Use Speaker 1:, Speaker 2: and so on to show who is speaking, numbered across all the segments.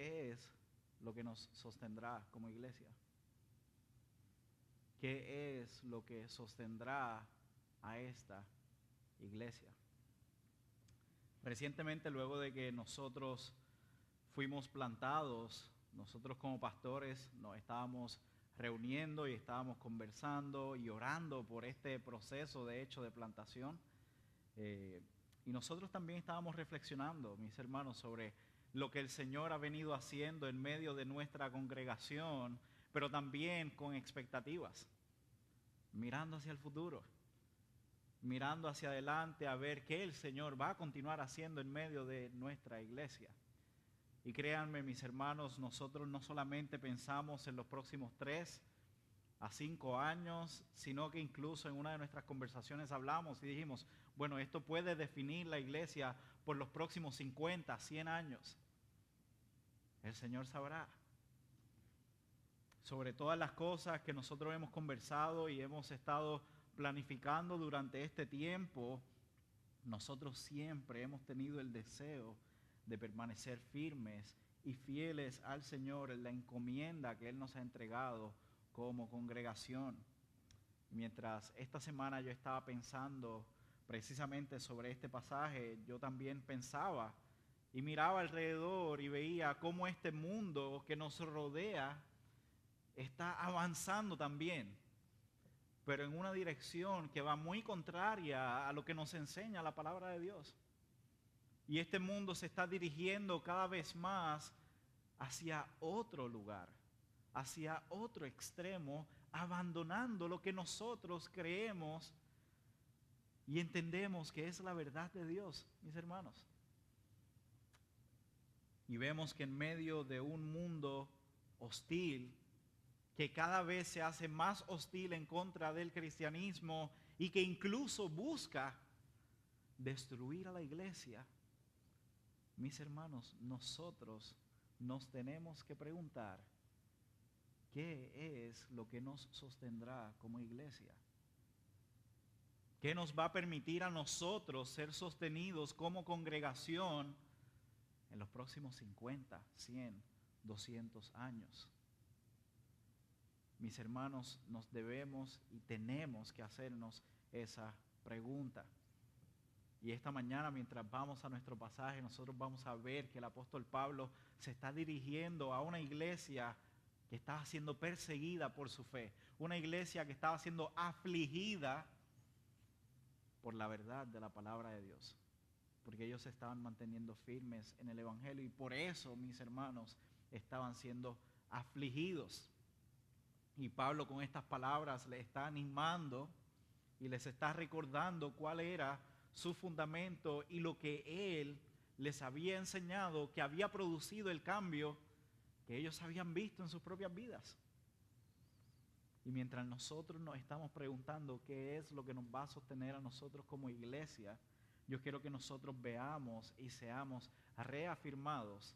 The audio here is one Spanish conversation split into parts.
Speaker 1: ¿qué es lo que nos sostendrá como iglesia? ¿Qué es lo que sostendrá a esta iglesia? Recientemente, luego de que nosotros fuimos plantados, nosotros como pastores nos estábamos reuniendo y estábamos conversando y orando por este proceso de hecho de plantación. Y nosotros también estábamos reflexionando, mis hermanos, sobre lo que el Señor ha venido haciendo en medio de nuestra congregación, pero también con expectativas, mirando hacia el futuro, mirando hacia adelante a ver qué el Señor va a continuar haciendo en medio de nuestra iglesia. Y créanme, mis hermanos, nosotros no solamente pensamos en los próximos 3 a 5 años, sino que incluso en una de nuestras conversaciones hablamos y dijimos, bueno, esto puede definir la iglesia por los próximos 50, 100 años. El Señor sabrá. Sobre todas las cosas que nosotros hemos conversado y hemos estado planificando durante este tiempo, nosotros siempre hemos tenido el deseo de permanecer firmes y fieles al Señor en la encomienda que Él nos ha entregado como congregación. Mientras esta semana yo estaba pensando precisamente sobre este pasaje, yo también pensaba y miraba alrededor y veía cómo este mundo que nos rodea está avanzando también, pero en una dirección que va muy contraria a lo que nos enseña la palabra de Dios. Y este mundo se está dirigiendo cada vez más hacia otro lugar, hacia otro extremo, abandonando lo que nosotros creemos y entendemos que es la verdad de Dios, mis hermanos. Y vemos que en medio de un mundo hostil, que cada vez se hace más hostil en contra del cristianismo y que incluso busca destruir a la iglesia, mis hermanos, nosotros nos tenemos que preguntar, ¿qué es lo que nos sostendrá como iglesia? ¿Qué nos va a permitir a nosotros ser sostenidos como congregación en los próximos 50, 100, 200 años? Mis hermanos, nos debemos y tenemos que hacernos esa pregunta. Y esta mañana, mientras vamos a nuestro pasaje, nosotros vamos a ver que el apóstol Pablo se está dirigiendo a una iglesia que estaba siendo perseguida por su fe, una iglesia que estaba siendo afligida por la verdad de la palabra de Dios, porque ellos se estaban manteniendo firmes en el evangelio y por eso, mis hermanos, estaban siendo afligidos. Y Pablo con estas palabras les está animando y les está recordando cuál era su fundamento y lo que él les había enseñado, que había producido el cambio que ellos habían visto en sus propias vidas. Y mientras nosotros nos estamos preguntando qué es lo que nos va a sostener a nosotros como iglesia, yo quiero que nosotros veamos y seamos reafirmados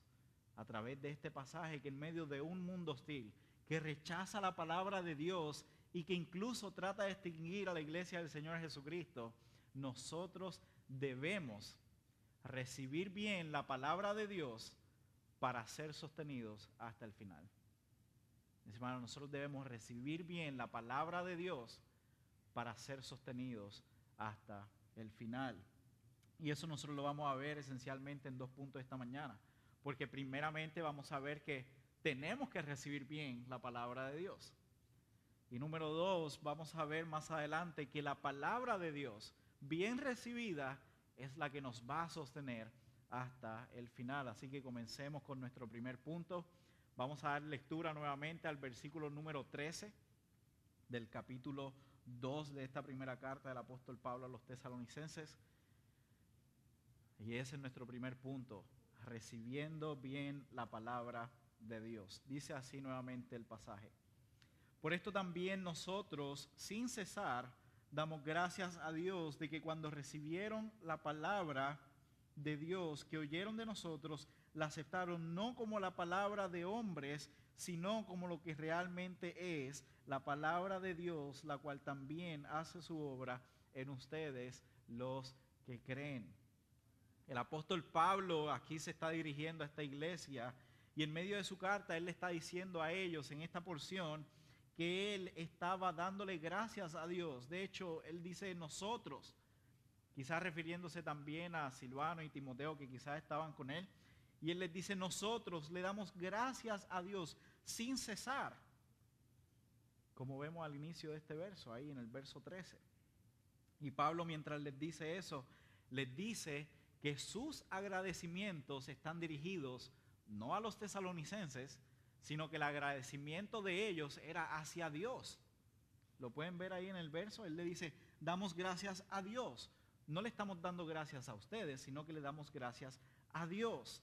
Speaker 1: a través de este pasaje que en medio de un mundo hostil, que rechaza la palabra de Dios y que incluso trata de extinguir a la iglesia del Señor Jesucristo, nosotros debemos recibir bien la palabra de Dios para ser sostenidos hasta el final. Mis hermanos, nosotros debemos recibir bien la palabra de Dios para ser sostenidos hasta el final. Y eso nosotros lo vamos a ver esencialmente en 2 puntos esta mañana. Porque primeramente vamos a ver que tenemos que recibir bien la palabra de Dios. Y número 2, vamos a ver más adelante que la palabra de Dios, bien recibida, es la que nos va a sostener hasta el final. Así que comencemos con nuestro primer punto. Vamos a dar lectura nuevamente al versículo número 13 del capítulo 2 de esta primera carta del apóstol Pablo a los tesalonicenses. Y ese es nuestro primer punto, recibiendo bien la palabra de Dios. Dice así nuevamente el pasaje. Por esto también nosotros, sin cesar, damos gracias a Dios de que cuando recibieron la palabra de Dios que oyeron de nosotros, la aceptaron no como la palabra de hombres, sino como lo que realmente es la palabra de Dios, la cual también hace su obra en ustedes los que creen. El apóstol Pablo aquí se está dirigiendo a esta iglesia Y en medio de su carta, él le está diciendo a ellos en esta porción que él estaba dándole gracias a Dios. De hecho, él dice nosotros, quizás refiriéndose también a Silvano y Timoteo, que quizás estaban con él. Y él les dice, nosotros le damos gracias a Dios sin cesar. Como vemos al inicio de este verso, ahí en el verso 13. Y Pablo, mientras les dice eso, les dice que sus agradecimientos están dirigidos no a los tesalonicenses, sino que el agradecimiento de ellos era hacia Dios. Lo pueden ver ahí en el verso, él le dice, damos gracias a Dios. No le estamos dando gracias a ustedes, sino que le damos gracias a Dios.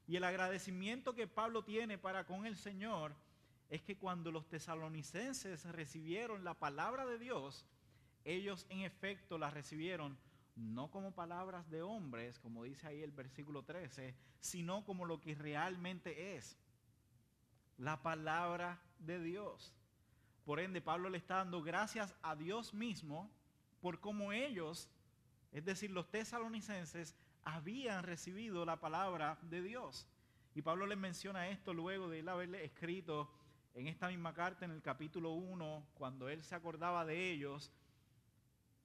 Speaker 1: Y el agradecimiento que Pablo tiene para con el Señor es que cuando los tesalonicenses recibieron la palabra de Dios, ellos en efecto la recibieron no como palabras de hombres, como dice ahí el versículo 13, sino como lo que realmente es, la palabra de Dios. Por ende, Pablo le está dando gracias a Dios mismo por cómo ellos, es decir, los tesalonicenses, habían recibido la palabra de Dios. Y Pablo les menciona esto luego de él haberle escrito en esta misma carta, en el capítulo 1, cuando él se acordaba de ellos,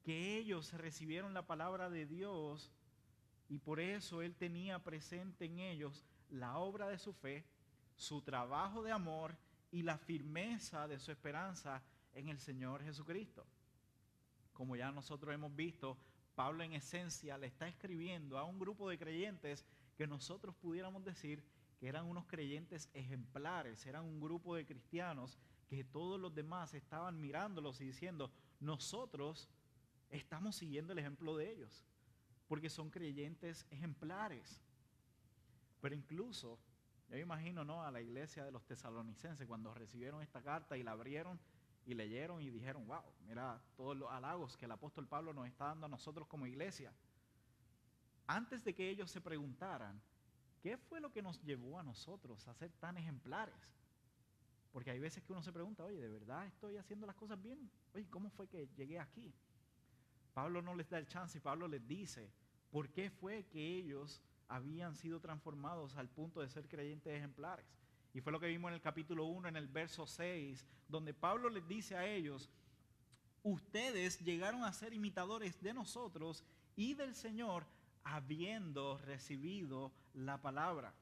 Speaker 1: que ellos recibieron la palabra de Dios y por eso él tenía presente en ellos la obra de su fe, su trabajo de amor y la firmeza de su esperanza en el Señor Jesucristo. Como ya nosotros hemos visto, Pablo en esencia le está escribiendo a un grupo de creyentes que nosotros pudiéramos decir que eran unos creyentes ejemplares, eran un grupo de cristianos que todos los demás estaban mirándolos y diciendo, nosotros estamos siguiendo el ejemplo de ellos, porque son creyentes ejemplares. Pero incluso, yo me imagino, ¿no?, a la iglesia de los tesalonicenses cuando recibieron esta carta y la abrieron y leyeron y dijeron, wow, mira todos los halagos que el apóstol Pablo nos está dando a nosotros como iglesia. Antes de que ellos se preguntaran, ¿qué fue lo que nos llevó a nosotros a ser tan ejemplares? Porque hay veces que uno se pregunta, oye, ¿de verdad estoy haciendo las cosas bien? Oye, ¿cómo fue que llegué aquí? Pablo no les da el chance y Pablo les dice por qué fue que ellos habían sido transformados al punto de ser creyentes ejemplares. Y fue lo que vimos en el capítulo 1, en el verso 6, donde Pablo les dice a ellos, ustedes llegaron a ser imitadores de nosotros y del Señor habiendo recibido la palabra.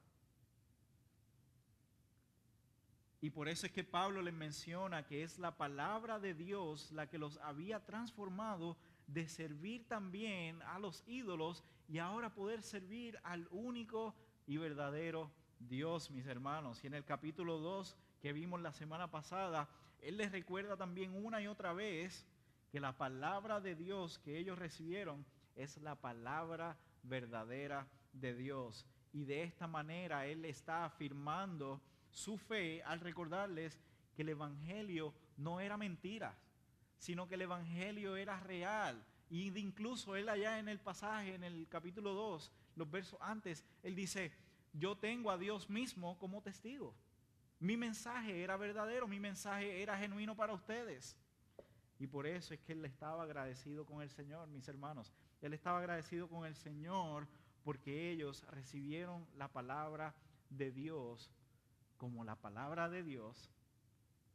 Speaker 1: Y por eso es que Pablo les menciona que es la palabra de Dios la que los había transformado de servir también a los ídolos y ahora poder servir al único y verdadero Dios, mis hermanos. Y en el capítulo 2 que vimos la semana pasada, él les recuerda también una y otra vez que la palabra de Dios que ellos recibieron es la palabra verdadera de Dios. Y de esta manera él está afirmando su fe al recordarles que el evangelio no era mentira, sino que el evangelio era real. Y incluso él allá en el pasaje, en el capítulo 2, los versos antes, él dice, yo tengo a Dios mismo como testigo. Mi mensaje era verdadero, mi mensaje era genuino para ustedes. Y por eso es que él estaba agradecido con el Señor, mis hermanos. Él estaba agradecido con el Señor porque ellos recibieron la palabra de Dios como la palabra de Dios,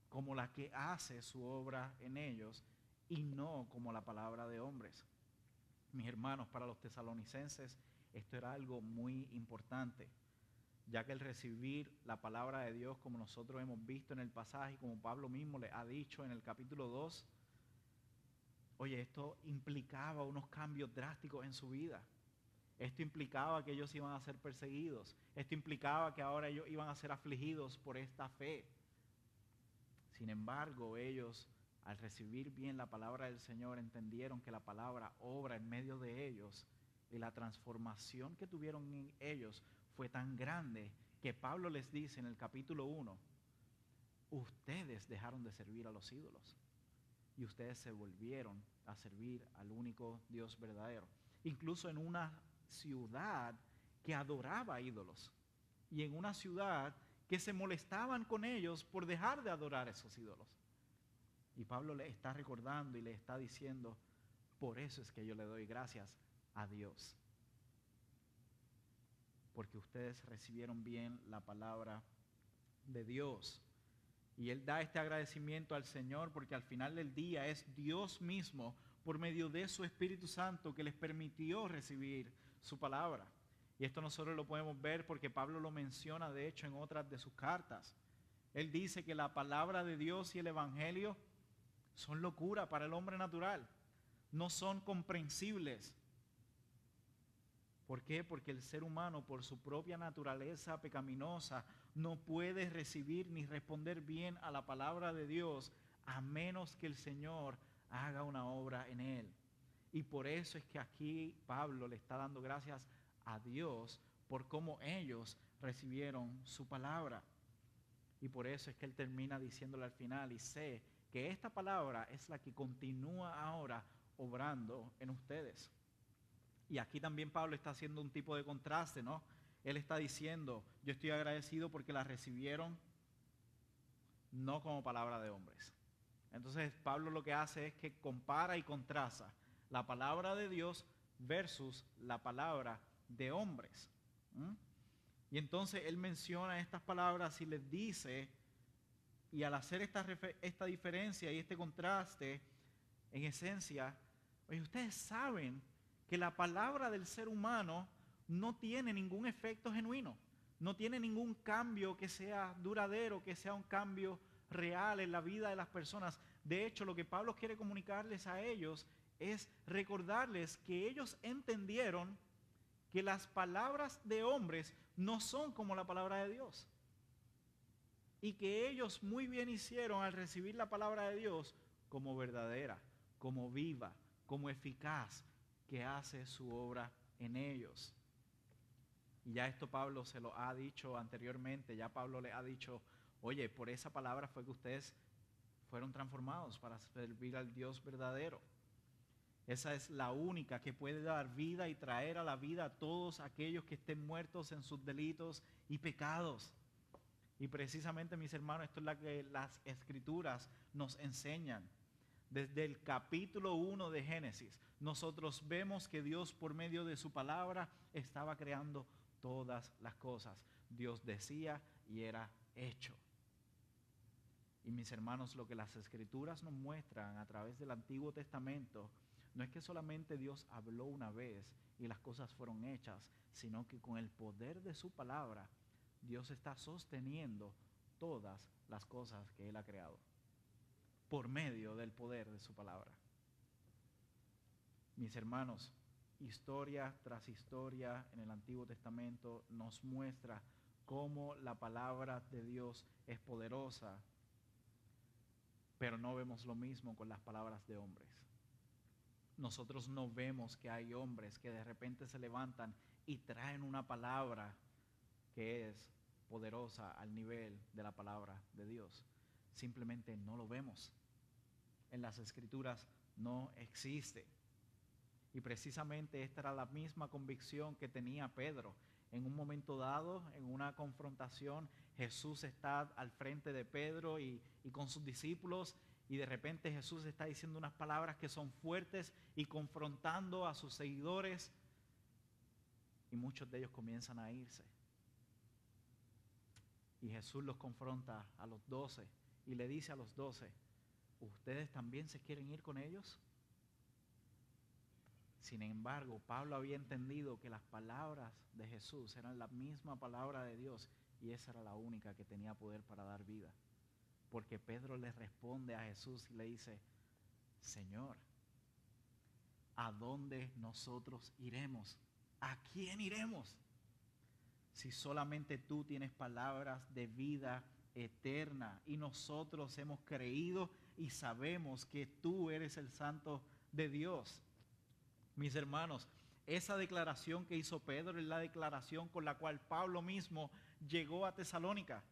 Speaker 1: como la que hace su obra en ellos y no como la palabra de hombres. Mis hermanos, para los tesalonicenses esto era algo muy importante, ya que el recibir la palabra de Dios, como nosotros hemos visto en el pasaje, como Pablo mismo le ha dicho en el capítulo 2, oye, esto implicaba unos cambios drásticos en su vida. Esto implicaba que ellos iban a ser perseguidos. Esto implicaba que ahora ellos iban a ser afligidos por esta fe. Sin embargo, ellos, al recibir bien la palabra del Señor, entendieron que la palabra obra en medio de ellos y la transformación que tuvieron en ellos fue tan grande que Pablo les dice en el capítulo 1, ustedes dejaron de servir a los ídolos y ustedes se volvieron a servir al único Dios verdadero. Incluso en una ciudad que adoraba ídolos y en una ciudad que se molestaban con ellos por dejar de adorar esos ídolos. Y Pablo le está recordando y le está diciendo, por eso es que yo le doy gracias a Dios. porque ustedes recibieron bien la palabra de Dios. Y él da este agradecimiento al Señor porque al final del día es Dios mismo, por medio de su Espíritu Santo, que les permitió recibir su palabra. Y esto nosotros lo podemos ver porque Pablo lo menciona, de hecho, en otras de sus cartas. Él dice que la palabra de Dios y el Evangelio son locura para el hombre natural. No son comprensibles. ¿Por qué? Porque el ser humano, por su propia naturaleza pecaminosa, no puede recibir ni responder bien a la palabra de Dios a menos que el Señor haga una obra en él. Y por eso es que aquí Pablo le está dando gracias a Dios por cómo ellos recibieron su palabra. Y por eso es que él termina diciéndole al final, y sé que esta palabra es la que continúa ahora obrando en ustedes. Y aquí también Pablo está haciendo un tipo de contraste, ¿no? Él está diciendo, yo estoy agradecido porque la recibieron no como palabra de hombres. Entonces Pablo lo que hace es que compara y contrasta la palabra de Dios versus la palabra de hombres. Y entonces él menciona estas palabras y les dice, y al hacer esta diferencia y este contraste, en esencia, oye, ustedes saben que la palabra del ser humano no tiene ningún efecto genuino, no tiene ningún cambio que sea duradero, que sea un cambio real en la vida de las personas. De hecho, lo que Pablo quiere comunicarles a ellos es recordarles que ellos entendieron que las palabras de hombres no son como la palabra de Dios. Y que ellos muy bien hicieron al recibir la palabra de Dios como verdadera, como viva, como eficaz, que hace su obra en ellos. Y ya esto Pablo se lo ha dicho anteriormente, ya Pablo le ha dicho, oye, por esa palabra fue que ustedes fueron transformados para servir al Dios verdadero. Esa es la única que puede dar vida y traer a la vida a todos aquellos que estén muertos en sus delitos y pecados. Y precisamente, mis hermanos, esto es lo que las Escrituras nos enseñan. Desde el capítulo 1 de Génesis, nosotros vemos que Dios, por medio de su palabra, estaba creando todas las cosas. Dios decía y era hecho. Y mis hermanos, lo que las Escrituras nos muestran a través del Antiguo Testamento no es que solamente Dios habló una vez y las cosas fueron hechas, sino que con el poder de su palabra, Dios está sosteniendo todas las cosas que Él ha creado, por medio del poder de su palabra. Mis hermanos, historia tras historia en el Antiguo Testamento nos muestra cómo la palabra de Dios es poderosa, pero no vemos lo mismo con las palabras de hombres. Nosotros no vemos que hay hombres que de repente se levantan y traen una palabra que es poderosa al nivel de la palabra de Dios. Simplemente no lo vemos. En las Escrituras no existe. Y precisamente esta era la misma convicción que tenía Pedro. En un momento dado, en una confrontación, Jesús está al frente de Pedro y con sus discípulos, y de repente Jesús está diciendo unas palabras que son fuertes y confrontando a sus seguidores, y muchos de ellos comienzan a irse. Y Jesús los confronta a los 12 y le dice a los 12, ¿ustedes también se quieren ir con ellos? Sin embargo, Pablo había entendido que las palabras de Jesús eran la misma palabra de Dios y esa era la única que tenía poder para dar vida. Porque Pedro le responde a Jesús y le dice, Señor, ¿a dónde nosotros iremos? ¿A quién iremos? Si solamente tú tienes palabras de vida eterna y nosotros hemos creído y sabemos que tú eres el Santo de Dios. Mis hermanos, esa declaración que hizo Pedro es la declaración con la cual Pablo mismo llegó a Tesalónica.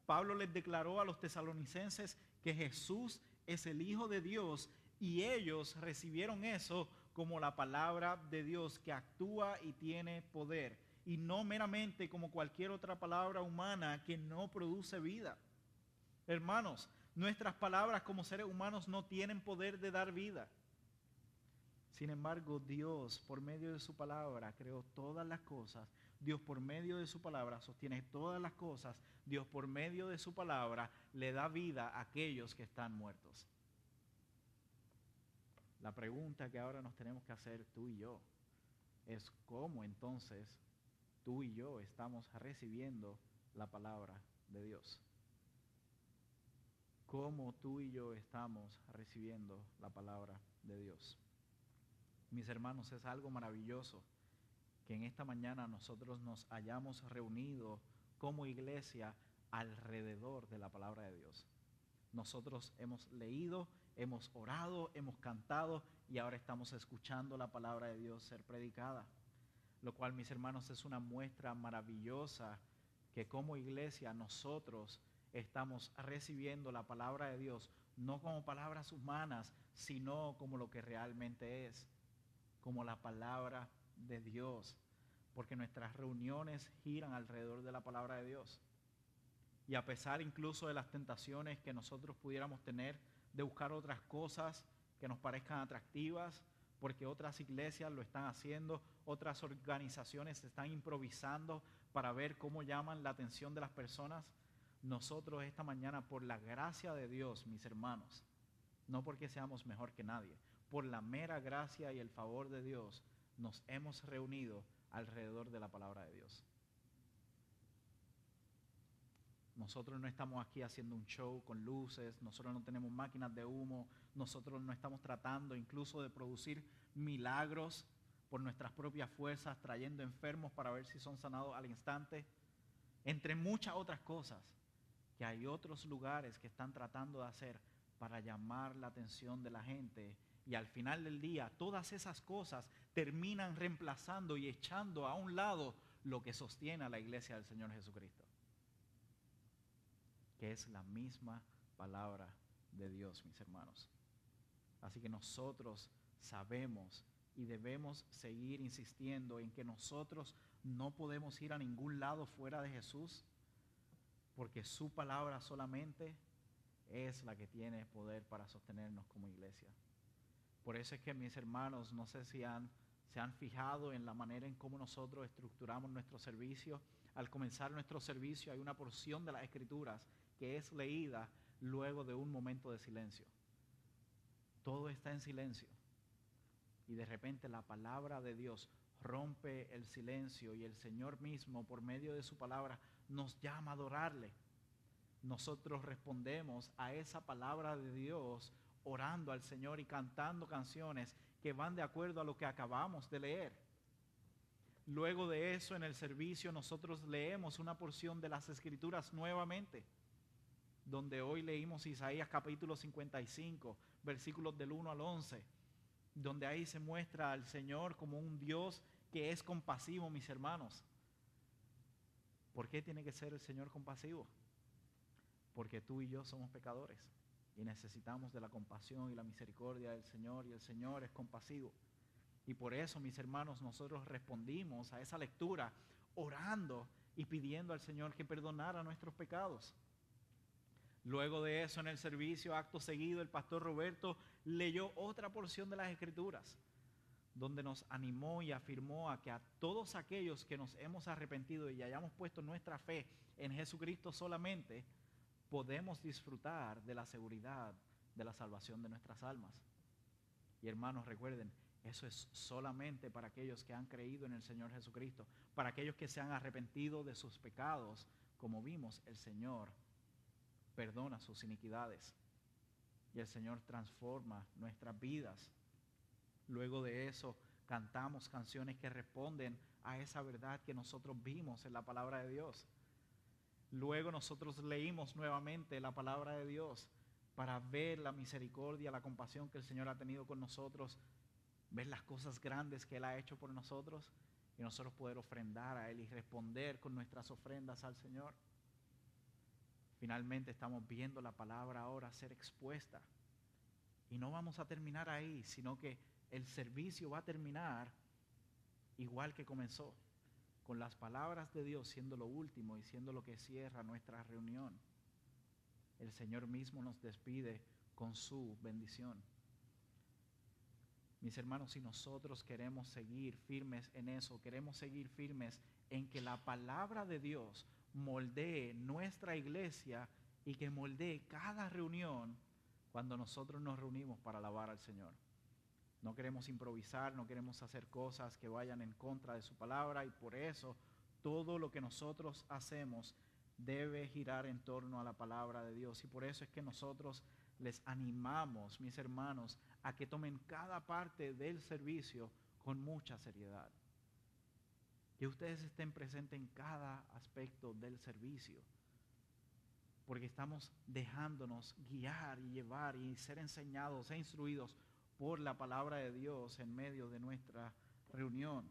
Speaker 1: Pablo les declaró a los tesalonicenses que Jesús es el Hijo de Dios y ellos recibieron eso como la palabra de Dios que actúa y tiene poder y no meramente como cualquier otra palabra humana que no produce vida. Hermanos, nuestras palabras como seres humanos no tienen poder de dar vida. Sin embargo, Dios, por medio de su palabra, creó todas las cosas, Dios por medio de su palabra sostiene todas las cosas. Dios por medio de su palabra le da vida a aquellos que están muertos. La pregunta que ahora nos tenemos que hacer tú y yo es cómo entonces tú y yo estamos recibiendo la palabra de Dios. Cómo tú y yo estamos recibiendo la palabra de Dios. Mis hermanos, es algo maravilloso que en esta mañana nosotros nos hayamos reunido como iglesia alrededor de la palabra de Dios. Nosotros hemos leído, hemos orado, hemos cantado y ahora estamos escuchando la palabra de Dios ser predicada. Lo cual, mis hermanos, es una muestra maravillosa que como iglesia nosotros estamos recibiendo la palabra de Dios no como palabras humanas, sino como lo que realmente es, como la palabra de Dios, porque nuestras reuniones giran alrededor de la palabra de Dios. Y a pesar incluso de las tentaciones que nosotros pudiéramos tener de buscar otras cosas que nos parezcan atractivas, porque otras iglesias lo están haciendo, otras organizaciones están improvisando para ver cómo llaman la atención de las personas, nosotros esta mañana, por la gracia de Dios, mis hermanos, no porque seamos mejor que nadie, por la mera gracia y el favor de Dios, nos hemos reunido alrededor de la palabra de Dios. Nosotros no estamos aquí haciendo un show con luces, nosotros no tenemos máquinas de humo, nosotros no estamos tratando incluso de producir milagros por nuestras propias fuerzas, trayendo enfermos para ver si son sanados al instante, entre muchas otras cosas que hay otros lugares que están tratando de hacer para llamar la atención de la gente, y al final del día todas esas cosas terminan reemplazando y echando a un lado lo que sostiene a la iglesia del Señor Jesucristo, que es la misma palabra de Dios, mis hermanos. Así que nosotros sabemos y debemos seguir insistiendo en que nosotros no podemos ir a ningún lado fuera de Jesús, porque su palabra solamente es la que tiene poder para sostenernos como iglesia. Por eso es que, mis hermanos, no sé si se han fijado en la manera en cómo nosotros estructuramos nuestro servicio. Al comenzar nuestro servicio hay una porción de las Escrituras que es leída luego de un momento de silencio. Todo está en silencio y de repente la palabra de Dios rompe el silencio y el Señor mismo, por medio de su palabra, nos llama a adorarle. Nosotros respondemos a esa palabra de Dios orando al Señor y cantando canciones que van de acuerdo a lo que acabamos de leer. Luego de eso, en el servicio, nosotros leemos una porción de las Escrituras nuevamente, donde hoy leímos Isaías capítulo 55, versículos del 1 al 11, donde ahí se muestra al Señor como un Dios que es compasivo, mis hermanos. ¿Por qué tiene que ser el Señor compasivo? Porque tú y yo somos pecadores y necesitamos de la compasión y la misericordia del Señor, y el Señor es compasivo. Y por eso, mis hermanos, nosotros respondimos a esa lectura orando y pidiendo al Señor que perdonara nuestros pecados. Luego de eso, en el servicio, acto seguido, el pastor Roberto leyó otra porción de las Escrituras, donde nos animó y afirmó a que a todos aquellos que nos hemos arrepentido y hayamos puesto nuestra fe en Jesucristo solamente, podemos disfrutar de la seguridad de la salvación de nuestras almas. Y hermanos, recuerden, eso es solamente para aquellos que han creído en el Señor Jesucristo, para aquellos que se han arrepentido de sus pecados. Como vimos, el Señor perdona sus iniquidades y el Señor transforma nuestras vidas. Luego de eso, cantamos canciones que responden a esa verdad que nosotros vimos en la palabra de Dios. Luego nosotros leímos nuevamente la palabra de Dios para ver la misericordia, la compasión que el Señor ha tenido con nosotros, ver las cosas grandes que Él ha hecho por nosotros y nosotros poder ofrendar a Él y responder con nuestras ofrendas al Señor. Finalmente estamos viendo la palabra ahora ser expuesta y no vamos a terminar ahí, sino que el servicio va a terminar igual que comenzó, con las palabras de Dios siendo lo último y siendo lo que cierra nuestra reunión. El Señor mismo nos despide con su bendición. Mis hermanos, si nosotros queremos seguir firmes en eso, queremos seguir firmes en que la palabra de Dios moldee nuestra iglesia y que moldee cada reunión cuando nosotros nos reunimos para alabar al Señor. No queremos improvisar, no queremos hacer cosas que vayan en contra de su palabra, y por eso todo lo que nosotros hacemos debe girar en torno a la palabra de Dios. Y por eso es que nosotros les animamos, mis hermanos, a que tomen cada parte del servicio con mucha seriedad. Que ustedes estén presentes en cada aspecto del servicio, porque estamos dejándonos guiar y llevar y ser enseñados e instruidos por la palabra de Dios en medio de nuestra reunión.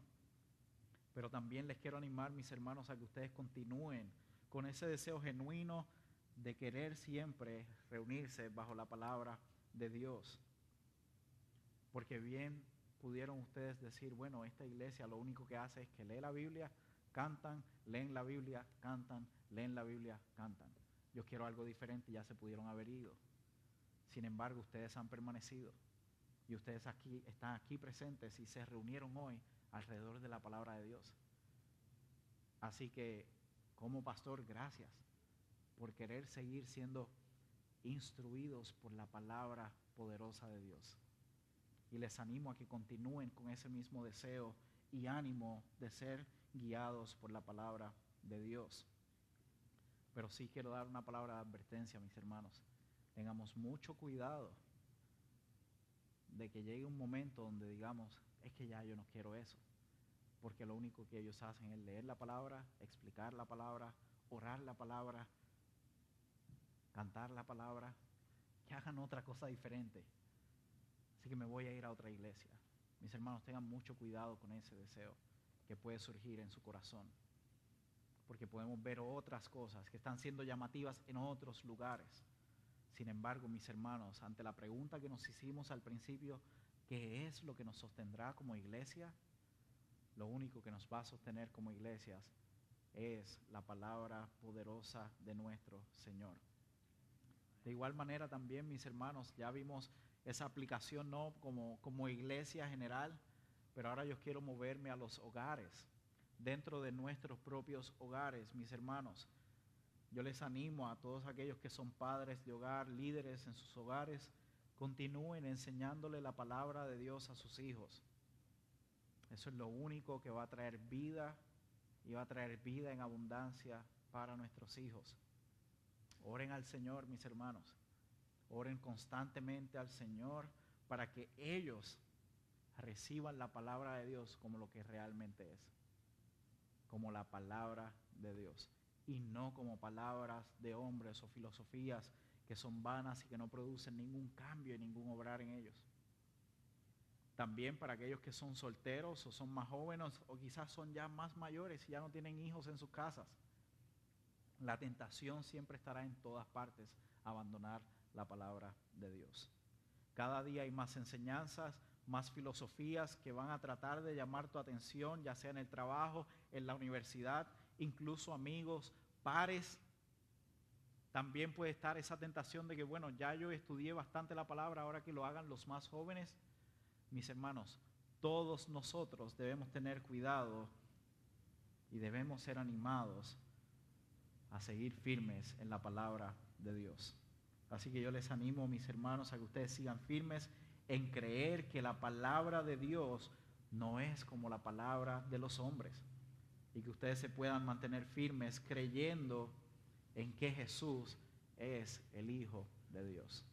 Speaker 1: Pero también les quiero animar, mis hermanos, a que ustedes continúen con ese deseo genuino de querer siempre reunirse bajo la palabra de Dios. Porque bien pudieron ustedes decir, bueno, esta iglesia lo único que hace es que lee la Biblia, cantan, leen la Biblia, cantan, leen la Biblia, cantan. Yo quiero algo diferente, ya se pudieron haber ido. Sin embargo, ustedes han permanecido y ustedes están aquí presentes y se reunieron hoy alrededor de la palabra de Dios. Así que, como pastor, gracias por querer seguir siendo instruidos por la palabra poderosa de Dios. Y les animo a que continúen con ese mismo deseo y ánimo de ser guiados por la palabra de Dios. Pero sí quiero dar una palabra de advertencia, mis hermanos. Tengamos mucho cuidado de que llegue un momento donde digamos, es que ya yo no quiero eso. Porque lo único que ellos hacen es leer la palabra, explicar la palabra, orar la palabra, cantar la palabra, que hagan otra cosa diferente. Así que me voy a ir a otra iglesia. Mis hermanos, tengan mucho cuidado con ese deseo que puede surgir en su corazón. Porque podemos ver otras cosas que están siendo llamativas en otros lugares. Sin embargo, mis hermanos, ante la pregunta que nos hicimos al principio, ¿qué es lo que nos sostendrá como iglesia? Lo único que nos va a sostener como iglesias es la palabra poderosa de nuestro Señor. De igual manera también, mis hermanos, ya vimos esa aplicación no como iglesia general, pero ahora yo quiero moverme a los hogares, dentro de nuestros propios hogares, mis hermanos. Yo les animo a todos aquellos que son padres de hogar, líderes en sus hogares, continúen enseñándole la palabra de Dios a sus hijos. Eso es lo único que va a traer vida y va a traer vida en abundancia para nuestros hijos. Oren al Señor, mis hermanos. Oren constantemente al Señor para que ellos reciban la palabra de Dios como lo que realmente es, como la palabra de Dios, y no como palabras de hombres o filosofías que son vanas y que no producen ningún cambio y ningún obrar en ellos. También para aquellos que son solteros o son más jóvenes o quizás son ya más mayores y ya no tienen hijos en sus casas. La tentación siempre estará en todas partes a abandonar la palabra de Dios. Cada día hay más enseñanzas, más filosofías que van a tratar de llamar tu atención, ya sea en el trabajo, en la universidad, incluso amigos, pares. También puede estar esa tentación de que, bueno, ya yo estudié bastante la palabra, ahora que lo hagan los más jóvenes. Mis hermanos, todos nosotros debemos tener cuidado y debemos ser animados a seguir firmes en la palabra de Dios. Así que yo les animo, mis hermanos, a que ustedes sigan firmes en creer que la palabra de Dios no es como la palabra de los hombres, y que ustedes se puedan mantener firmes creyendo en que Jesús es el Hijo de Dios.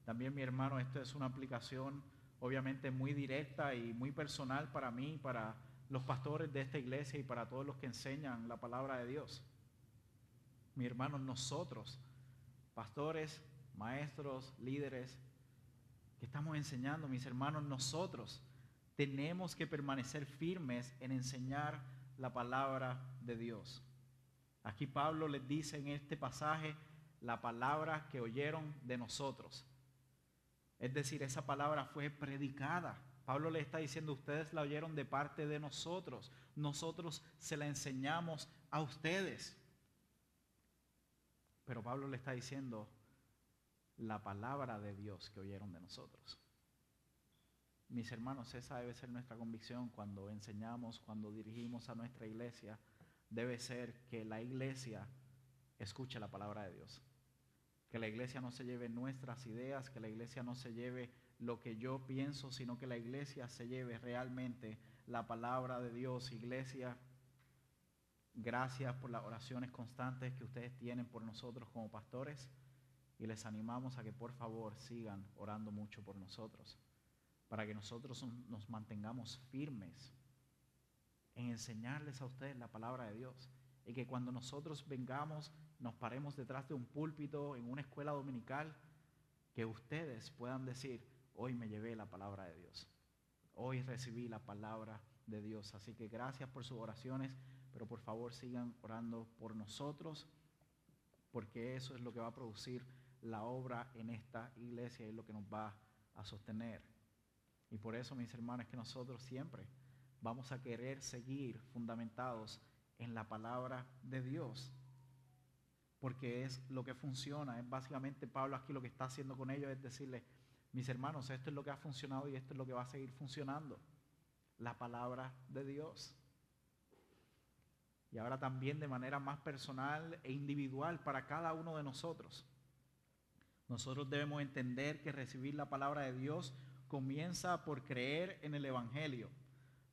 Speaker 1: También, mi hermano, esto es una aplicación obviamente muy directa y muy personal para mí, para los pastores de esta iglesia y para todos los que enseñan la palabra de Dios. Mi hermano, nosotros, pastores, maestros, líderes, que estamos enseñando, mis hermanos, nosotros tenemos que permanecer firmes en enseñar la palabra de Dios. Aquí Pablo les dice en este pasaje la palabra que oyeron de nosotros. Es decir, esa palabra fue predicada. Pablo le está diciendo, ustedes la oyeron de parte de nosotros. Nosotros se la enseñamos a ustedes. Pero Pablo le está diciendo la palabra de Dios que oyeron de nosotros. mis hermanos, esa debe ser nuestra convicción cuando enseñamos, cuando dirigimos a nuestra iglesia. Debe ser que la iglesia escuche la palabra de Dios. Que la iglesia no se lleve nuestras ideas, que la iglesia no se lleve lo que yo pienso, sino que la iglesia se lleve realmente la palabra de Dios. Iglesia, gracias por las oraciones constantes que ustedes tienen por nosotros como pastores, y les animamos a que por favor sigan orando mucho por nosotros, para que nosotros nos mantengamos firmes en enseñarles a ustedes la palabra de Dios, y que cuando nosotros vengamos, nos paremos detrás de un púlpito en una escuela dominical, que ustedes puedan decir: hoy me llevé la palabra de Dios, hoy recibí la palabra de Dios. Así que gracias por sus oraciones, pero por favor sigan orando por nosotros, porque eso es lo que va a producir la obra en esta iglesia y es lo que nos va a sostener. Y por eso, mis hermanos, es que nosotros siempre vamos a querer seguir fundamentados en la palabra de Dios, porque es lo que funciona. Es básicamente Pablo aquí lo que está haciendo con ellos, es decirles: mis hermanos, esto es lo que ha funcionado y esto es lo que va a seguir funcionando, la palabra de Dios. Y ahora también de manera más personal e individual para cada uno de nosotros. Nosotros debemos entender que recibir la palabra de Dios comienza por creer en el Evangelio,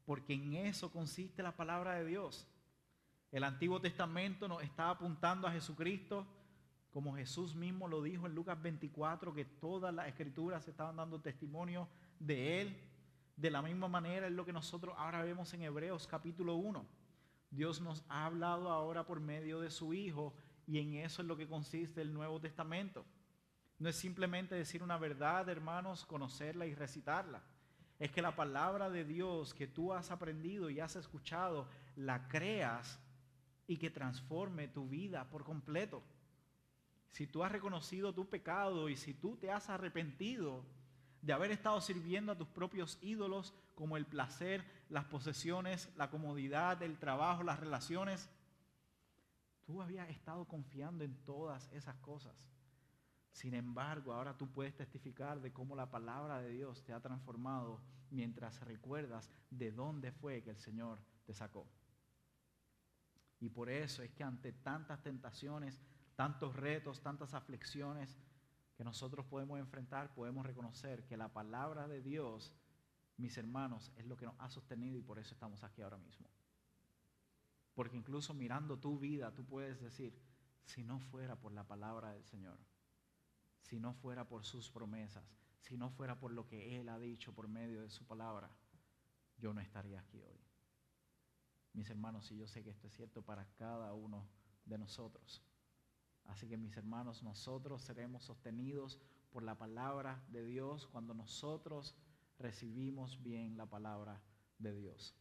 Speaker 1: porque en eso consiste la palabra de Dios. El Antiguo Testamento nos está apuntando a Jesucristo, como Jesús mismo lo dijo en Lucas 24, que todas las escrituras estaban dando testimonio de Él. De la misma manera es lo que nosotros ahora vemos en Hebreos capítulo 1. Dios nos ha hablado ahora por medio de su Hijo, y en eso es lo que consiste el Nuevo Testamento. No es simplemente decir una verdad, hermanos, conocerla y recitarla. Es que la palabra de Dios que tú has aprendido y has escuchado, la creas y que transforme tu vida por completo. Si tú has reconocido tu pecado y si tú te has arrepentido de haber estado sirviendo a tus propios ídolos, como el placer, las posesiones, la comodidad, el trabajo, las relaciones, tú habías estado confiando en todas esas cosas. Sin embargo, ahora tú puedes testificar de cómo la palabra de Dios te ha transformado mientras recuerdas de dónde fue que el Señor te sacó. Y por eso es que ante tantas tentaciones, tantos retos, tantas aflicciones que nosotros podemos enfrentar, podemos reconocer que la palabra de Dios, mis hermanos, es lo que nos ha sostenido, y por eso estamos aquí ahora mismo. Porque incluso mirando tu vida, tú puedes decir: si no fuera por la palabra del Señor, si no fuera por sus promesas, si no fuera por lo que Él ha dicho por medio de su palabra, yo no estaría aquí hoy. Mis hermanos, y yo sé que esto es cierto para cada uno de nosotros. Así que, mis hermanos, nosotros seremos sostenidos por la palabra de Dios cuando nosotros recibimos bien la palabra de Dios.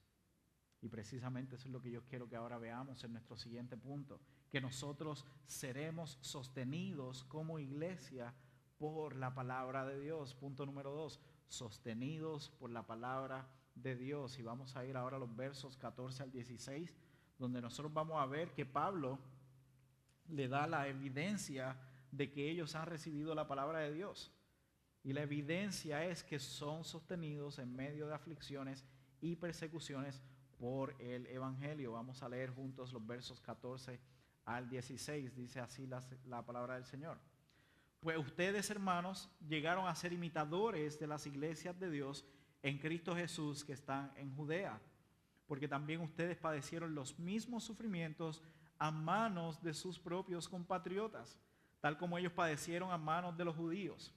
Speaker 1: Y precisamente eso es lo que yo quiero que ahora veamos en nuestro siguiente punto, que nosotros seremos sostenidos como iglesia por la palabra de Dios. Punto número 2, sostenidos por la palabra de Dios. Y vamos a ir ahora a los versos 14 al 16, donde nosotros vamos a ver que Pablo le da la evidencia de que ellos han recibido la palabra de Dios. Y la evidencia es que son sostenidos en medio de aflicciones y persecuciones por el Evangelio. Vamos a leer juntos los versos 14 al 16. Dice así la palabra del Señor. Pues ustedes, hermanos, llegaron a ser imitadores de las iglesias de Dios en Cristo Jesús que están en Judea, porque también ustedes padecieron los mismos sufrimientos a manos de sus propios compatriotas, tal como ellos padecieron a manos de los judíos.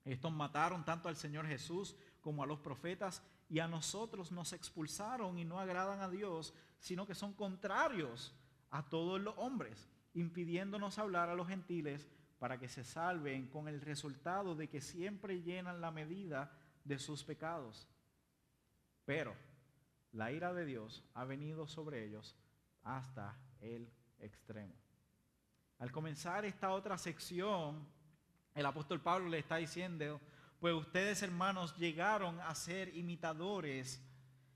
Speaker 1: Estos mataron tanto al Señor Jesús como a los profetas, y a nosotros nos expulsaron y no agradan a Dios, sino que son contrarios a todos los hombres, impidiéndonos hablar a los gentiles para que se salven, con el resultado de que siempre llenan la medida de sus pecados. Pero la ira de Dios ha venido sobre ellos hasta el extremo. Al comenzar esta otra sección, el apóstol Pablo le está diciendo: pues ustedes, hermanos, llegaron a ser imitadores.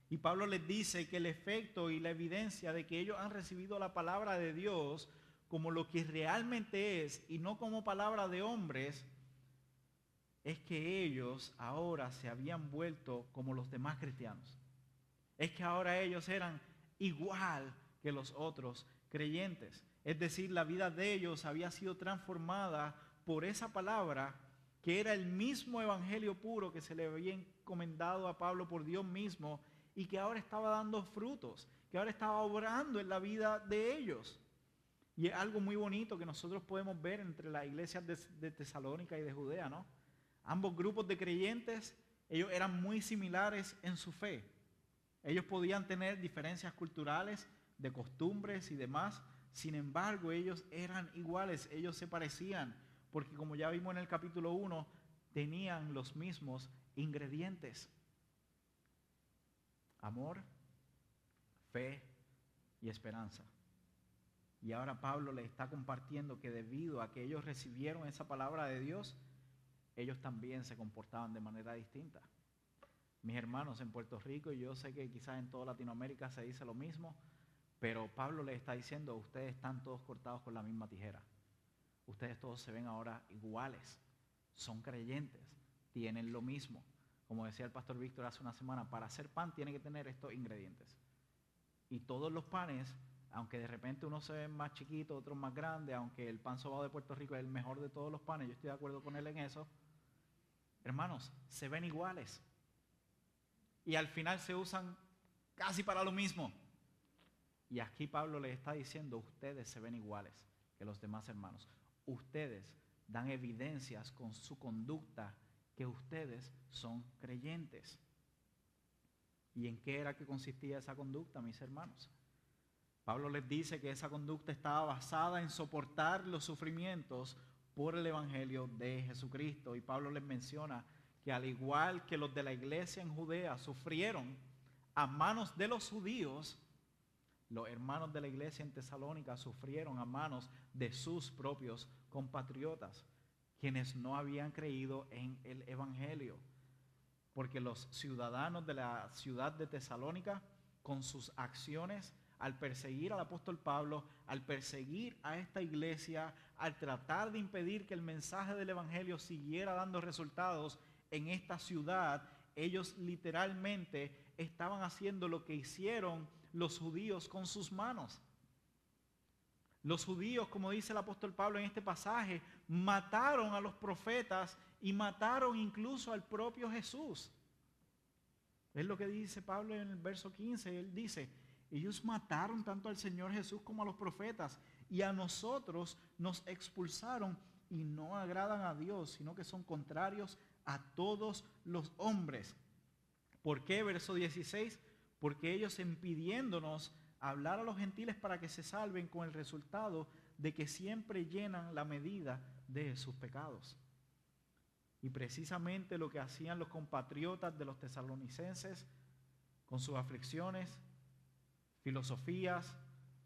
Speaker 1: Y Pablo les dice que el efecto y la evidencia de que ellos han recibido la palabra de Dios como lo que realmente es y no como palabra de hombres, es que ellos ahora se habían vuelto como los demás cristianos. Es que ahora ellos eran igual que los otros creyentes. Es decir, la vida de ellos había sido transformada por esa palabra que era el mismo evangelio puro que se le había encomendado a Pablo por Dios mismo y que ahora estaba dando frutos, que ahora estaba obrando en la vida de ellos. Y es algo muy bonito que nosotros podemos ver entre las iglesias de Tesalónica y de Judea, ¿no? Ambos grupos de creyentes, ellos eran muy similares en su fe. Ellos podían tener diferencias culturales, de costumbres y demás. Sin embargo, ellos eran iguales, ellos se parecían, porque como ya vimos en el capítulo 1, tenían los mismos ingredientes: amor, fe y esperanza. Y ahora Pablo les está compartiendo que debido a que ellos recibieron esa palabra de Dios, ellos también se comportaban de manera distinta. Mis hermanos, en Puerto Rico, y yo sé que quizás en toda Latinoamérica se dice lo mismo, pero Pablo les está diciendo: ustedes están todos cortados con la misma tijera. Ustedes todos se ven ahora iguales, son creyentes, tienen lo mismo. Como decía el pastor Víctor hace una semana, para hacer pan tiene que tener estos ingredientes. Y todos los panes, aunque de repente unos se ven más chiquitos, otros más grandes, aunque el pan sobado de Puerto Rico es el mejor de todos los panes, yo estoy de acuerdo con él en eso, hermanos, se ven iguales. Y al final se usan casi para lo mismo. Y aquí Pablo les está diciendo: ustedes se ven iguales que los demás hermanos. Ustedes dan evidencias con su conducta que ustedes son creyentes. ¿Y en qué era que consistía esa conducta, mis hermanos? Pablo les dice que esa conducta estaba basada en soportar los sufrimientos por el evangelio de Jesucristo. Y Pablo les menciona que al igual que los de la iglesia en Judea sufrieron a manos de los judíos, los hermanos de la iglesia en Tesalónica sufrieron a manos de sus propios compatriotas, quienes no habían creído en el evangelio. Porque los ciudadanos de la ciudad de Tesalónica, con sus acciones, al perseguir al apóstol Pablo, al perseguir a esta iglesia, al tratar de impedir que el mensaje del evangelio siguiera dando resultados en esta ciudad, ellos literalmente estaban haciendo lo que hicieron los judíos con sus manos. Los judíos, como dice el apóstol Pablo en este pasaje, mataron a los profetas y mataron incluso al propio Jesús. Es lo que dice Pablo en el verso 15. Él dice: ellos mataron tanto al Señor Jesús como a los profetas, y a nosotros nos expulsaron, y no agradan a Dios, sino que son contrarios a todos los hombres. ¿Por qué? Verso 16. Porque ellos, impidiéndonos hablar a los gentiles para que se salven, con el resultado de que siempre llenan la medida de sus pecados. Y precisamente lo que hacían los compatriotas de los tesalonicenses con sus aflicciones, filosofías,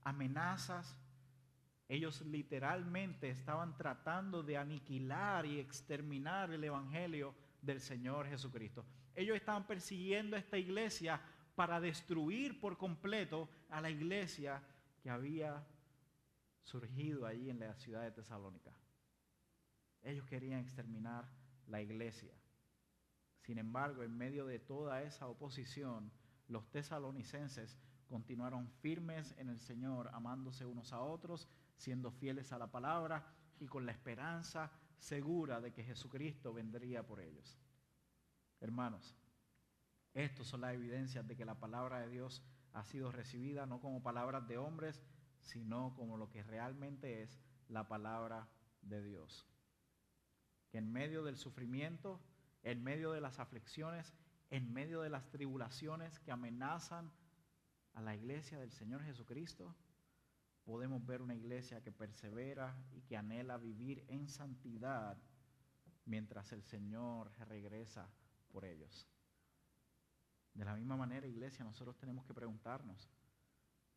Speaker 1: amenazas, ellos literalmente estaban tratando de aniquilar y exterminar el evangelio del Señor Jesucristo. Ellos estaban persiguiendo a esta iglesia para destruir por completo a la iglesia que había surgido allí en la ciudad de Tesalónica. Ellos querían exterminar la iglesia. Sin embargo, en medio de toda esa oposición, los tesalonicenses continuaron firmes en el Señor, amándose unos a otros, siendo fieles a la palabra y con la esperanza segura de que Jesucristo vendría por ellos. Hermanos, estas son las evidencias de que la palabra de Dios ha sido recibida no como palabras de hombres, sino como lo que realmente es la palabra de Dios. Que en medio del sufrimiento, en medio de las aflicciones, en medio de las tribulaciones que amenazan a la iglesia del Señor Jesucristo, podemos ver una iglesia que persevera y que anhela vivir en santidad mientras el Señor regresa por ellos. De la misma manera, iglesia, nosotros tenemos que preguntarnos: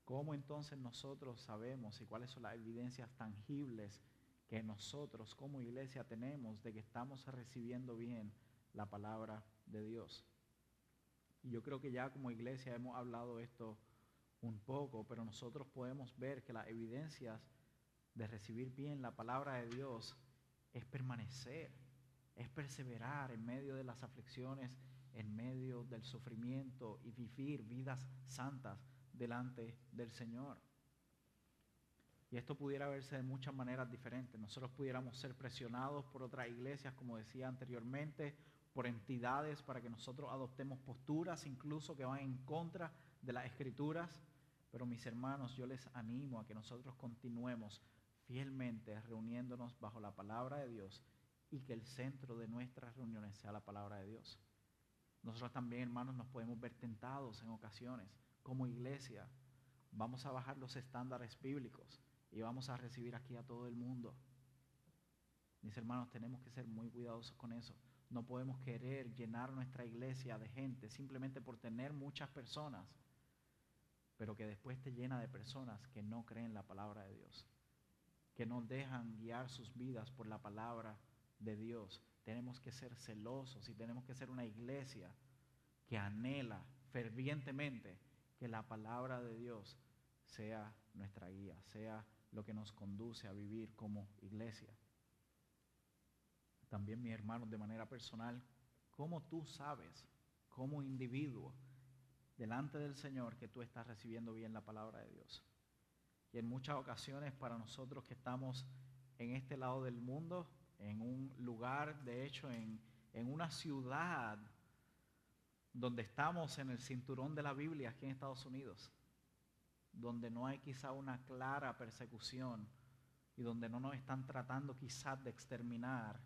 Speaker 1: ¿cómo entonces nosotros sabemos y cuáles son las evidencias tangibles que nosotros como iglesia tenemos de que estamos recibiendo bien la palabra de Dios? Y yo creo que ya como iglesia hemos hablado esto un poco, pero nosotros podemos ver que las evidencias de recibir bien la palabra de Dios es permanecer es perseverar en medio de las aflicciones, en medio del sufrimiento y vivir vidas santas delante del Señor. Y esto pudiera verse de muchas maneras diferentes. Nosotros pudiéramos ser presionados por otras iglesias, como decía anteriormente, por entidades para que nosotros adoptemos posturas incluso que van en contra de las Escrituras. Pero mis hermanos, yo les animo a que nosotros continuemos fielmente reuniéndonos bajo la palabra de Dios y que el centro de nuestras reuniones sea la palabra de Dios. Nosotros también, hermanos, nos podemos ver tentados en ocasiones. Como iglesia, vamos a bajar los estándares bíblicos y vamos a recibir aquí a todo el mundo. Mis hermanos, tenemos que ser muy cuidadosos con eso. No podemos querer llenar nuestra iglesia de gente simplemente por tener muchas personas, pero que después te llena de personas que no creen la palabra de Dios, que no dejan guiar sus vidas por la palabra de Dios. Tenemos que ser celosos y tenemos que ser una iglesia que anhela fervientemente que la palabra de Dios sea nuestra guía, sea lo que nos conduce a vivir como iglesia. También, mis hermanos, de manera personal, ¿cómo tú sabes, como individuo, delante del Señor, que tú estás recibiendo bien la palabra de Dios? Y en muchas ocasiones, para nosotros que estamos en este lado del mundo, en un lugar, de hecho, en una ciudad donde estamos en el cinturón de la Biblia aquí en Estados Unidos, donde no hay quizá una clara persecución y donde no nos están tratando quizás de exterminar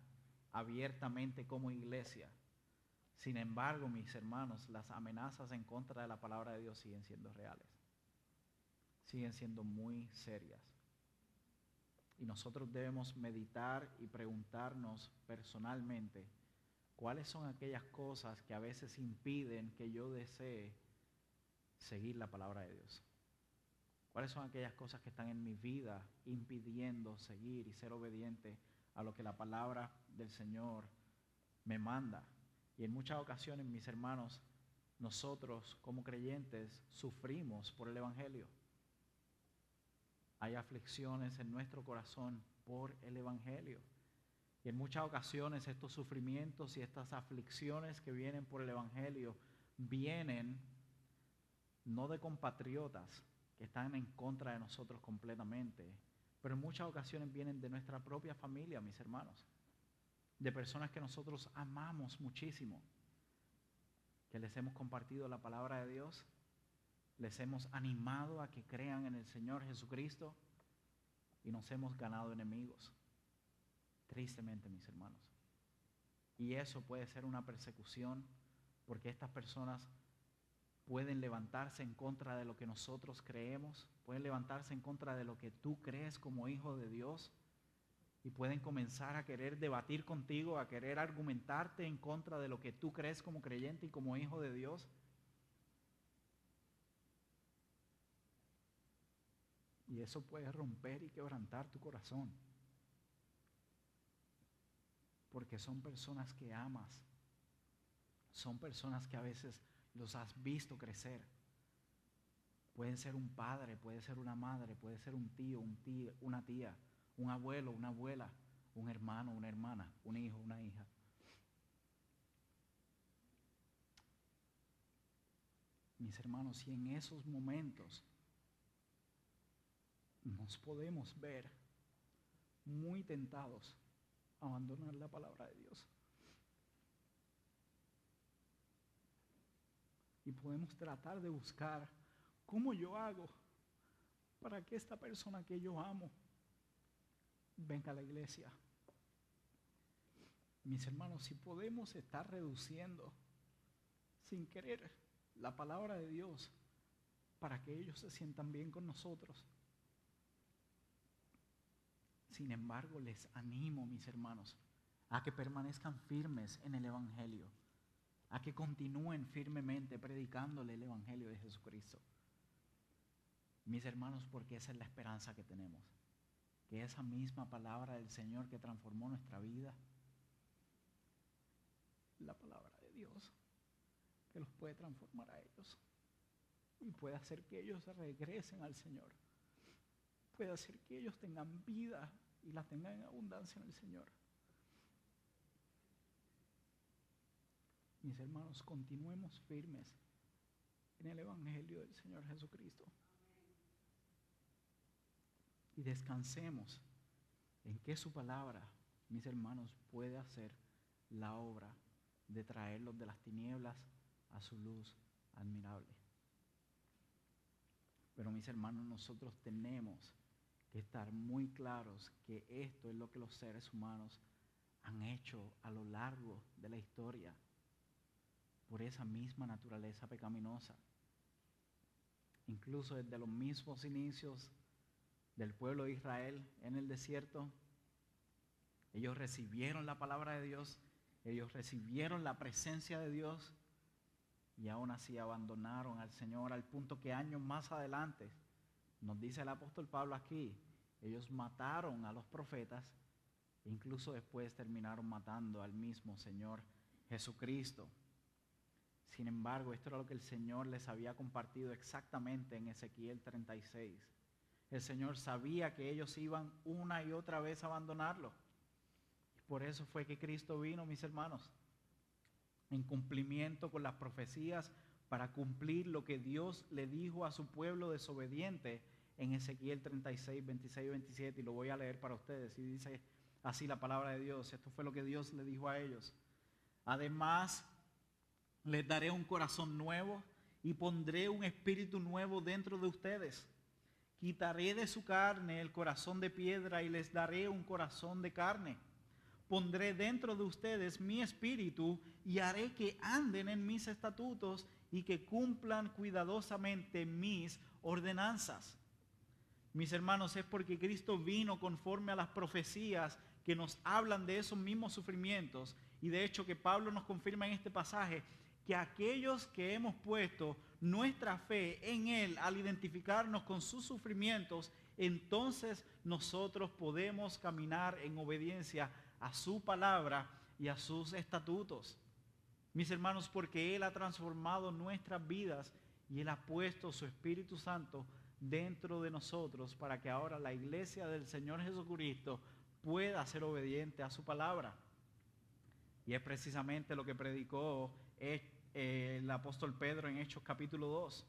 Speaker 1: abiertamente como iglesia. Sin embargo, mis hermanos, las amenazas en contra de la palabra de Dios siguen siendo reales, siguen siendo muy serias. Y nosotros debemos meditar y preguntarnos personalmente cuáles son aquellas cosas que a veces impiden que yo desee seguir la palabra de Dios. ¿Cuáles son aquellas cosas que están en mi vida impidiendo seguir y ser obediente a lo que la palabra del Señor me manda? Y en muchas ocasiones, mis hermanos, nosotros como creyentes sufrimos por el Evangelio. Hay aflicciones en nuestro corazón por el Evangelio. Y en muchas ocasiones estos sufrimientos y estas aflicciones que vienen por el Evangelio vienen no de compatriotas que están en contra de nosotros completamente, pero en muchas ocasiones vienen de nuestra propia familia, mis hermanos, de personas que nosotros amamos muchísimo, que les hemos compartido la palabra de Dios, les hemos animado a que crean en el Señor Jesucristo y nos hemos ganado enemigos, tristemente, mis hermanos. Y eso puede ser una persecución porque estas personas pueden levantarse en contra de lo que nosotros creemos, pueden levantarse en contra de lo que tú crees como hijo de Dios y pueden comenzar a querer debatir contigo, a querer argumentarte en contra de lo que tú crees como creyente y como hijo de Dios. Y eso puede romper y quebrantar tu corazón, porque son personas que amas, son personas que a veces los has visto crecer. Pueden ser un padre, puede ser una madre, puede ser un tío, una tía, un abuelo, una abuela, un hermano, una hermana, un hijo, una hija. Mis hermanos, si en esos momentos nos podemos ver muy tentados a abandonar la palabra de Dios. Y podemos tratar de buscar cómo yo hago para que esta persona que yo amo venga a la iglesia. Mis hermanos, si podemos estar reduciendo sin querer la palabra de Dios para que ellos se sientan bien con nosotros. Sin embargo, les animo, mis hermanos, a que permanezcan firmes en el Evangelio, a que continúen firmemente predicándole el Evangelio de Jesucristo. Mis hermanos, porque esa es la esperanza que tenemos, que esa misma palabra del Señor que transformó nuestra vida, la palabra de Dios, que los puede transformar a ellos y puede hacer que ellos regresen al Señor, puede hacer que ellos tengan vida y la tengan en abundancia en el Señor. mis hermanos, continuemos firmes en el Evangelio del Señor Jesucristo. Y descansemos en que su palabra, mis hermanos, puede hacer la obra de traerlos de las tinieblas a su luz admirable. Pero mis hermanos, nosotros tenemos que estar muy claros que esto es lo que los seres humanos han hecho a lo largo de la historia por esa misma naturaleza pecaminosa. Incluso desde los mismos inicios del pueblo de Israel en el desierto, ellos recibieron la palabra de Dios, ellos recibieron la presencia de Dios y aún así abandonaron al Señor, al punto que años más adelante, nos dice el apóstol Pablo aquí, ellos mataron a los profetas e incluso después terminaron matando al mismo Señor Jesucristo. Sin embargo, esto era lo que el Señor les había compartido exactamente en Ezequiel 36. El Señor sabía que ellos iban una y otra vez a abandonarlo. Por eso fue que Cristo vino, mis hermanos, en cumplimiento con las profecías para cumplir lo que Dios le dijo a su pueblo desobediente en Ezequiel 36, 26 y 27. Y lo voy a leer para ustedes. Y dice así la palabra de Dios. Esto fue lo que Dios le dijo a ellos. Además, les daré un corazón nuevo y pondré un espíritu nuevo dentro de ustedes. Quitaré de su carne el corazón de piedra y les daré un corazón de carne. Pondré dentro de ustedes mi espíritu y haré que anden en mis estatutos y que cumplan cuidadosamente mis ordenanzas. Mis hermanos, es porque Cristo vino conforme a las profecías que nos hablan de esos mismos sufrimientos. Y de hecho que Pablo nos confirma en este pasaje que aquellos que hemos puesto nuestra fe en Él al identificarnos con sus sufrimientos, entonces nosotros podemos caminar en obediencia a su palabra y a sus estatutos. Mis hermanos, porque Él ha transformado nuestras vidas y Él ha puesto su Espíritu Santo dentro de nosotros para que ahora la iglesia del Señor Jesucristo pueda ser obediente a su palabra. Y es precisamente lo que predicó el apóstol Pedro en Hechos capítulo 2.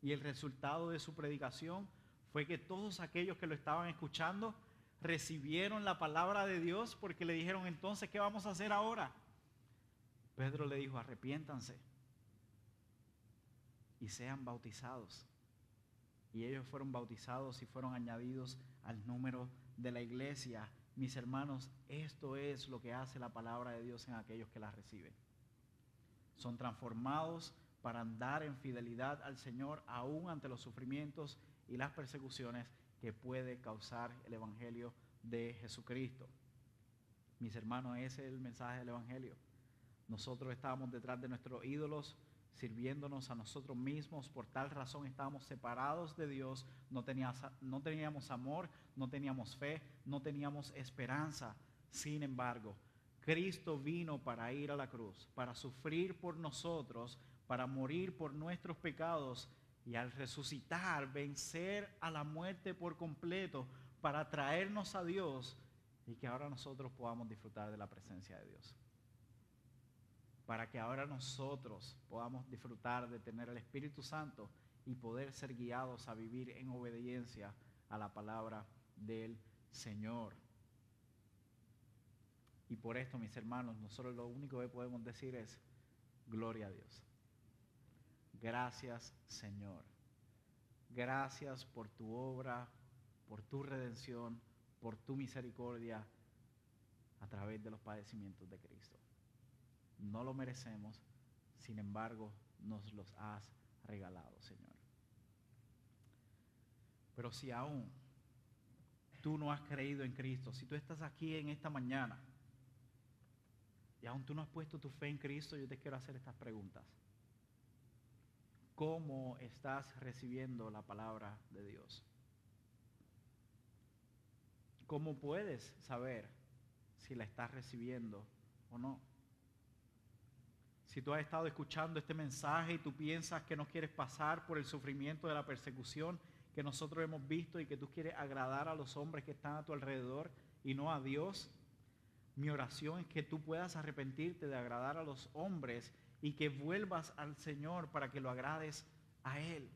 Speaker 1: Y el resultado de su predicación fue que todos aquellos que lo estaban escuchando recibieron la palabra de Dios, porque le dijeron: entonces, ¿qué vamos a hacer ahora? Pedro le dijo: arrepiéntanse y sean bautizados. Y ellos fueron bautizados y fueron añadidos al número de la iglesia. Mis hermanos, esto es lo que hace la palabra de Dios en aquellos que la reciben. Son transformados para andar en fidelidad al Señor aún ante los sufrimientos y las persecuciones que puede causar el Evangelio de Jesucristo. Mis hermanos, ese es el mensaje del Evangelio. Nosotros estábamos detrás de nuestros ídolos, sirviéndonos a nosotros mismos. Por tal razón estábamos separados de Dios. No teníamos amor, no teníamos fe, no teníamos esperanza. Sin embargo, Cristo vino para ir a la cruz, para sufrir por nosotros, para morir por nuestros pecados y al resucitar, vencer a la muerte por completo, para traernos a Dios y que ahora nosotros podamos disfrutar de la presencia de Dios. Para que ahora nosotros podamos disfrutar de tener el Espíritu Santo y poder ser guiados a vivir en obediencia a la palabra del Señor. Y por esto, mis hermanos, nosotros lo único que podemos decir es: gloria a Dios. Gracias, Señor. Gracias por tu obra, por tu redención, por tu misericordia a través de los padecimientos de Cristo. No lo merecemos, sin embargo, nos los has regalado, Señor. Pero si aún tú no has creído en Cristo, si tú estás aquí en esta mañana y aún tú no has puesto tu fe en Cristo, yo te quiero hacer estas preguntas. ¿Cómo estás recibiendo la palabra de Dios? ¿Cómo puedes saber si la estás recibiendo o no? Si tú has estado escuchando este mensaje y tú piensas que no quieres pasar por el sufrimiento de la persecución que nosotros hemos visto y que tú quieres agradar a los hombres que están a tu alrededor y no a Dios, mi oración es que tú puedas arrepentirte de agradar a los hombres y que vuelvas al Señor para que lo agrades a Él.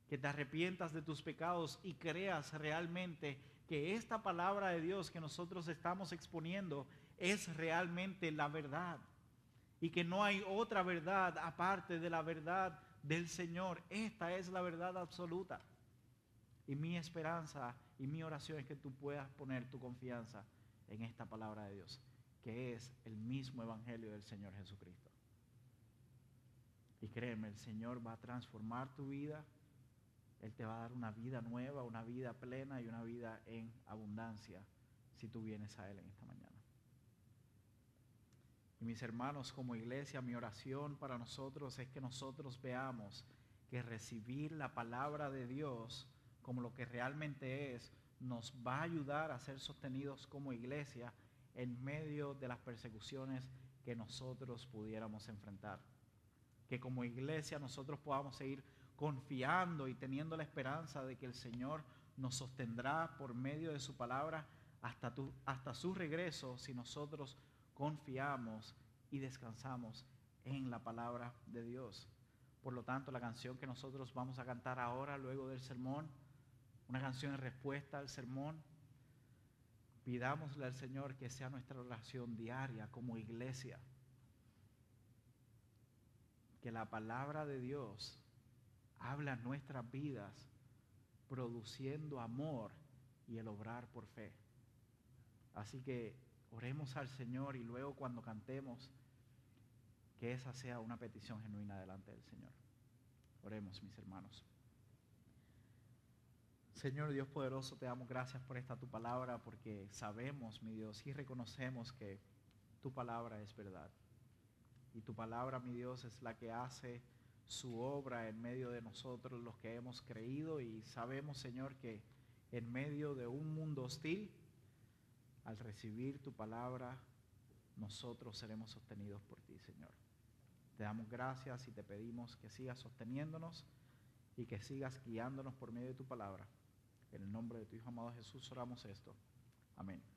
Speaker 1: Que te arrepientas de tus pecados y creas realmente que esta palabra de Dios que nosotros estamos exponiendo es realmente la verdad. Y que no hay otra verdad aparte de la verdad del Señor. Esta es la verdad absoluta. Y mi esperanza y mi oración es que tú puedas poner tu confianza en esta palabra de Dios, que es el mismo evangelio del Señor Jesucristo. Y créeme, el Señor va a transformar tu vida. Él te va a dar una vida nueva, una vida plena y una vida en abundancia si tú vienes a Él en esta mañana. Y mis hermanos, como iglesia, mi oración para nosotros es que nosotros veamos que recibir la palabra de Dios como lo que realmente es, nos va a ayudar a ser sostenidos como iglesia en medio de las persecuciones que nosotros pudiéramos enfrentar. Que como iglesia nosotros podamos seguir confiando y teniendo la esperanza de que el Señor nos sostendrá por medio de su palabra hasta su regreso, si nosotros confiamos y descansamos en la palabra de Dios. Por lo tanto, la canción que nosotros vamos a cantar ahora, luego del sermón, una canción en respuesta al sermón, pidámosle al Señor que sea nuestra oración diaria como iglesia. Que la palabra de Dios habla en nuestras vidas, produciendo amor y el obrar por fe. Así que oremos al Señor y luego cuando cantemos, que esa sea una petición genuina delante del Señor. Oremos, mis hermanos. Señor Dios poderoso, te damos gracias por esta tu palabra, porque sabemos, mi Dios, y reconocemos que tu palabra es verdad. Y tu palabra, mi Dios, es la que hace su obra en medio de nosotros, los que hemos creído, y sabemos, Señor, que en medio de un mundo hostil, al recibir tu palabra, nosotros seremos sostenidos por ti, Señor. Te damos gracias y te pedimos que sigas sosteniéndonos y que sigas guiándonos por medio de tu palabra. En el nombre de tu Hijo amado Jesús oramos esto. Amén.